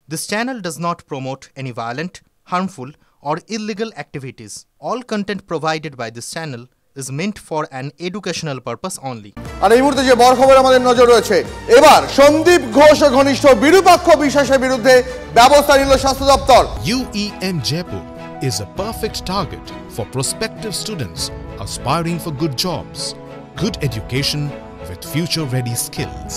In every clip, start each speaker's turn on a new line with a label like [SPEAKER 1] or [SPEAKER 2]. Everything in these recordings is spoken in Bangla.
[SPEAKER 1] This channel does not promote any violent, harmful, or illegal activities. All content provided by this channel is meant for an educational purpose only.
[SPEAKER 2] আর এই মুহূর্তে যে বড় খবর আমাদের নজর রয়েছে, এবার সন্দীপ ঘোষ ঘনিষ্ঠ বিরূপাক্ষ বিশ্বাসের বিরুদ্ধে ব্যবস্থা নিল স্বাস্থ্য দপ্তর।
[SPEAKER 3] UEN Jaipur is a perfect target for prospective students aspiring for good jobs, good education with future-ready skills.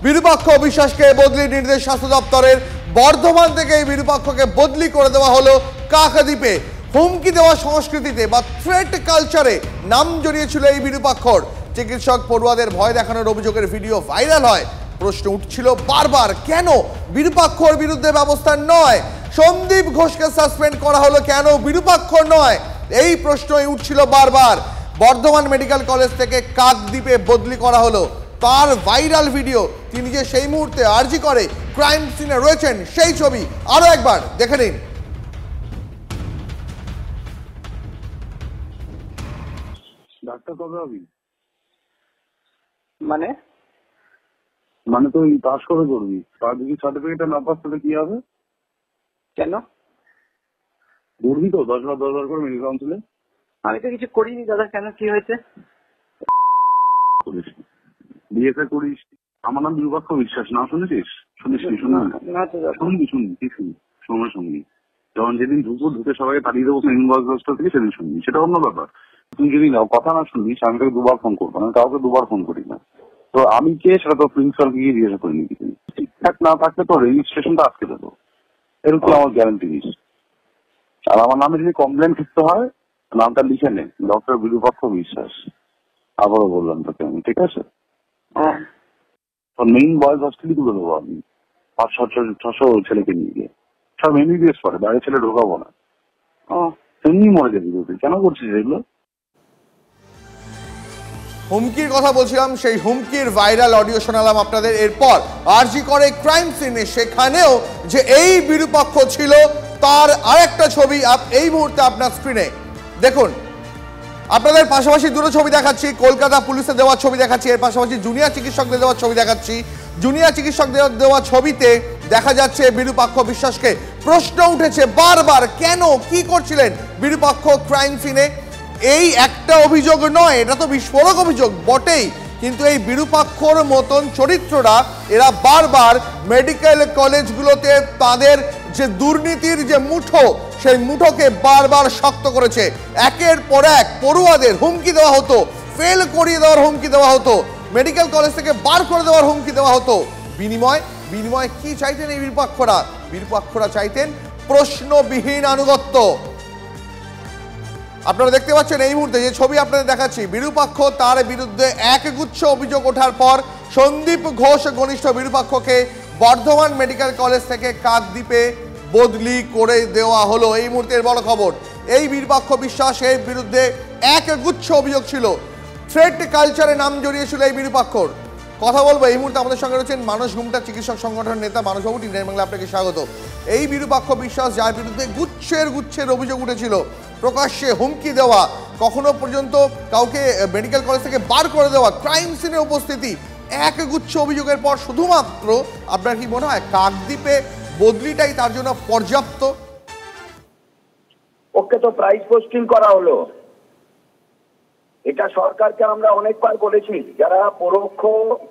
[SPEAKER 2] Virupaksha বিশ্বাসকে বদলির নির্দেশ স্বাস্থ্য দপ্তরের। বর্ধমান থেকে এই বিরূপাক্ষকে বদলি করে দেওয়া হলো কাকদ্বীপে। হুমকি দেওয়া সংস্কৃতিতে বা থ্রেট কালচারে নাম জড়িয়েছিল এই বিরূপাক্ষর। চিকিৎসক পড়ুয়াদের ভয় দেখানোর অভিযোগের ভিডিও ভাইরাল হয়। প্রশ্ন উঠছিল বারবার, কেন বিরূপাক্ষর বিরুদ্ধে ব্যবস্থা নয়? সন্দীপ ঘোষকে সাসপেন্ড করা হলো, কেন বিরূপাক্ষর নয়? এই প্রশ্নই উঠছিল বারবার। বর্ধমান মেডিকেল কলেজ থেকে কাকদ্বীপে বদলি করা হলো। তার ভাইরাল ভিডিও, তিনি যে সেই মুহূর্তে আরজি করে ক্রাইম সিনে রয়েছেন সেই ছবি আরো একবার দেখে নিন।
[SPEAKER 4] ডাক্তার কবে হবি?
[SPEAKER 5] মানে
[SPEAKER 4] তুই পাস করে করবি, তার যদি সার্টিফিকেট না পাস তাহলে কি হবে?
[SPEAKER 5] কেন
[SPEAKER 4] করবি তো 10 বার করে মেডিকেল কাউন্সিলে?
[SPEAKER 5] আমি তো কিছু করিনি দাদা, কেন কি হয়েছে?
[SPEAKER 4] করিস বিএসএ করিস? আমার নাম বিরূপাক্ষ বিশ্বাস, না শুনেছিস? শুনবি সময় শুনবি, যখন যেদিন ঢুকে সবাইকে তাড়িয়ে দেবো থেকে সেদিন শুনবি, সেটা অন্য ব্যাপার। তুই যদি কথা না শুনবিস আমি তোকে 2বার ফোন করবো, আমি কাউকে 2বার ফোন করি না। তো আমি কে সেটা তো প্রিন্সিপালকে গিয়ে জিজ্ঞাসা করে নিবি। ঠিকঠাক না থাকলে তো রেজিস্ট্রেশনটা আজকে দেবো, এরকম আমার গ্যারান্টি দিস। আর আমার নামে যদি কমপ্লেন লিখতে হয় নামটা লিখে নে, ডক্টর বিরূপাক্ষ বিশ্বাস। আবারও বললাম তোকে আমি, ঠিক আছে? মেইন বয়েজ হস্টেলই তুলে দেবো আমি, 500-600 ছেলেকে নিয়ে গিয়ে। সব এমবিবিএস পড়ে, বাইরে ছেলে ঢোকাবো না। এমনি মরে যাবি তুই, কেন করছিস এগুলো?
[SPEAKER 2] হুমকির কথা বলছিলাম, সেই হুমকির ভাইরাল অডিও শোনালাম আপনাদের। এরপর আরজি করে ক্রাইম সিনে, সেখানেও যে এই বিরূপাক্ষ ছিল তার আরেকটা ছবি এই মুহূর্তে আপনার স্ক্রিনে দেখুন। আপনাদের পাশাপাশি দুটো ছবি দেখাচ্ছি, কলকাতা পুলিশে দেওয়া ছবি দেখাচ্ছি, এর পাশাপাশি জুনিয়র চিকিৎসকদের দেওয়া ছবি দেখাচ্ছি। জুনিয়র চিকিৎসকদের দেওয়া ছবিতে দেখা যাচ্ছে বিরূপাক্ষ বিশ্বাসকে। প্রশ্ন উঠেছে বারবার, কেন, কি করছিলেন বিরূপাক্ষ ক্রাইম সিনে? এই একটা অভিযোগ নয়, এটা তো বিস্ফোরক অভিযোগ বটেই, কিন্তু এই বিরূপাক্ষর মতন চরিত্ররা এরা বারবার মেডিকেল কলেজগুলোতে তাদের যে দুর্নীতির যে মুঠো, সেই মুঠোকে বারবার শক্ত করেছে। একের পর এক পড়ুয়াদের হুমকি দেওয়া হতো, ফেল করিয়ে দেওয়ার হুমকি দেওয়া হতো, মেডিকেল কলেজ থেকে বার করে দেওয়ার হুমকি দেওয়া হতো। বিনিময় কি চাইতেন এই বিরূপাক্ষরা চাইতেন প্রশ্নবিহীন আনুগত্য। আপনারা দেখতে পাচ্ছেন এই মুহূর্তে যে ছবি আপনাদের দেখাচ্ছি, বিরূপাক্ষ তার বিরুদ্ধে একগুচ্ছ অভিযোগ ওঠার পর সন্দীপ ঘোষ ঘনিষ্ঠ বিরূপাক্ষকে বর্ধমান মেডিকেল কলেজ থেকে কাকদ্বীপে বদলি করে দেওয়া হলো। এই মুহূর্তের বড় খবর, এই বিরূপাক্ষ বিশ্বাসের বিরুদ্ধে একগুচ্ছ অভিযোগ ছিল, থ্রেট কালচারে নাম জড়িয়েছিল এই বিরূপাক্ষর। কথা বলবো এই মুহূর্তে আমাদের সঙ্গে রয়েছেন মানস ঘুমটা চিকিৎসক সংগঠনের নেতা মানসবাবু। টিভি বাংলা আপনাকে স্বাগত। এই বিরূপাক্ষ বিশ্বাস যার বিরুদ্ধে গুচ্ছের অভিযোগ উঠেছিল, প্রকাশ্যে হুমকি দেওয়া, কখনো পর্যন্ত কাউকে মেডিকেল কলেজ থেকে বার করে দেওয়া, ক্রাইম সিনে উপস্থিতি, একগুচ্ছ অভিযোগের পর শুধুমাত্র আপনার কি মনে হয় কাকদ্বীপে বদলিটাই তার জন্য পর্যাপ্ত?
[SPEAKER 6] ওকে তো প্রাইস পোস্টিং করা হলো, এটা সরকারকে আমরা অনেকবার বলেছি, যারা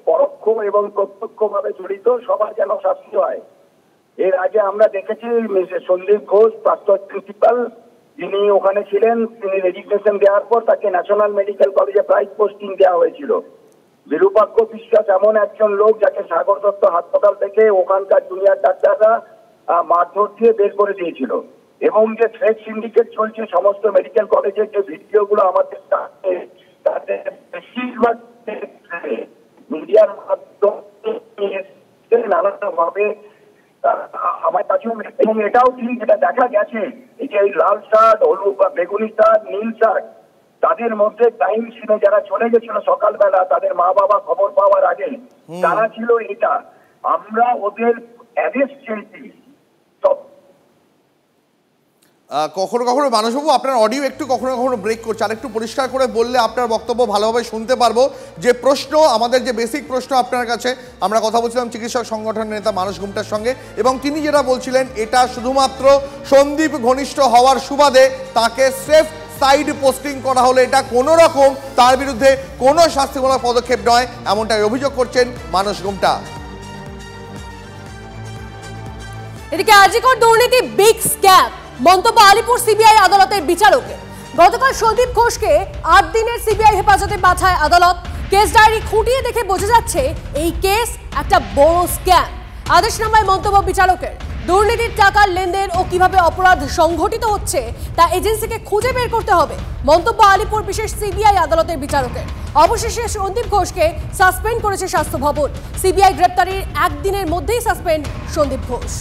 [SPEAKER 6] পরোক্ষ এবং প্রত্যক্ষভাবে জড়িত সবার যেন শাস্তি হয়। এর আগে আমরা দেখেছি সন্দীপ ঘোষ প্রাক্তন প্রিন্সিপাল, যিনি ওখানে ছিলেন, তিনি রেজিগনেশন দেওয়ার পর তাকে ন্যাশনাল মেডিকেল কলেজে প্রাইস পোস্টিং দেওয়া হয়েছিল। বিরূপাক্ষ বিশ্বাস এমন একজন লোক যাকে সাগর দত্ত হাসপাতাল থেকে ওখানকার জুনিয়র ডাক্তাররা মারধর দিয়ে বের করে দিয়েছিল, এবং যে থ্রেড সিন্ডিকেট চলছে সমস্ত মেডিকেল কলেজের যে ভিডিওগুলো আমাদের তাদের বেশিরভাগ মিডিয়ার মাধ্যমে নানাভাবে আমার কাছেও, এবং এটাও ঠিক যেটা দেখা গেছে, এই যে এই লাল শার্ট, হলুদ বা বেগুনি শার্ট, নীল শার্ট, তাদের মধ্যে টাইম ছিল যারা চলে গেছিল সকালবেলা তাদের মা বাবা খবর পাওয়ার আগে, তারা ছিল এটা। আমরা ওদের অ্যারেস্ট চেয়েছি।
[SPEAKER 2] কখনো কখনো মানসবাবু আপনার অডিও একটু কখনো কখনো ব্রেক করছে, আর একটু পরিষ্কার করে বললে আপনার বক্তব্য ভালোভাবে শুনতে পারবো। যে প্রশ্ন আমাদের, যে বেসিক প্রশ্ন আপনার কাছে, আমরা কথা বলছিলাম চিকিৎসক সংগঠনের নেতা মানস গুমটার সঙ্গে, এবং তিনি যেটা বলছিলেন এটা শুধুমাত্র সন্দীপ ঘনিষ্ঠ হওয়ার সুবাদে তাকে সেফ সাইড পোস্টিং করা হলো, এটা কোনো রকম তার বিরুদ্ধে কোনো শাস্তিমূলক পদক্ষেপ নয়, এমনটাই অভিযোগ করছেন মানস গুমটা।
[SPEAKER 7] এদিকে আজিকর দুর্নীতি বিগ স্ক্যাম, মন্তব্য আলিপুর সিবিআই আদালতের বিচারকের। গতকাল সন্দীপ ঘোষকে 8 দিনের সিবিআই হেফাজতে পাঠায় আদালত। কেস ডায়েরি খুঁটিয়ে দেখে বোঝা যাচ্ছে এই কেস একটা বড় স্ক্যাম। আদেশনামায় মন্তব্য বিচারকের, দুর্নীতির টাকার লেনদেন ও কিভাবে অপরাধ সংঘটিত হচ্ছে তা এজেন্সিকে খুঁজে বের করতে হবে, মন্তব্য আলিপুর বিশেষ সিবিআই আদালতের বিচারকের। অবশেষে সন্দীপ ঘোষকে সাসপেন্ড করেছে স্বাস্থ্য ভবন। সিবিআই গ্রেপ্তারির 1 দিনের মধ্যেই সাসপেন্ড সন্দীপ ঘোষ।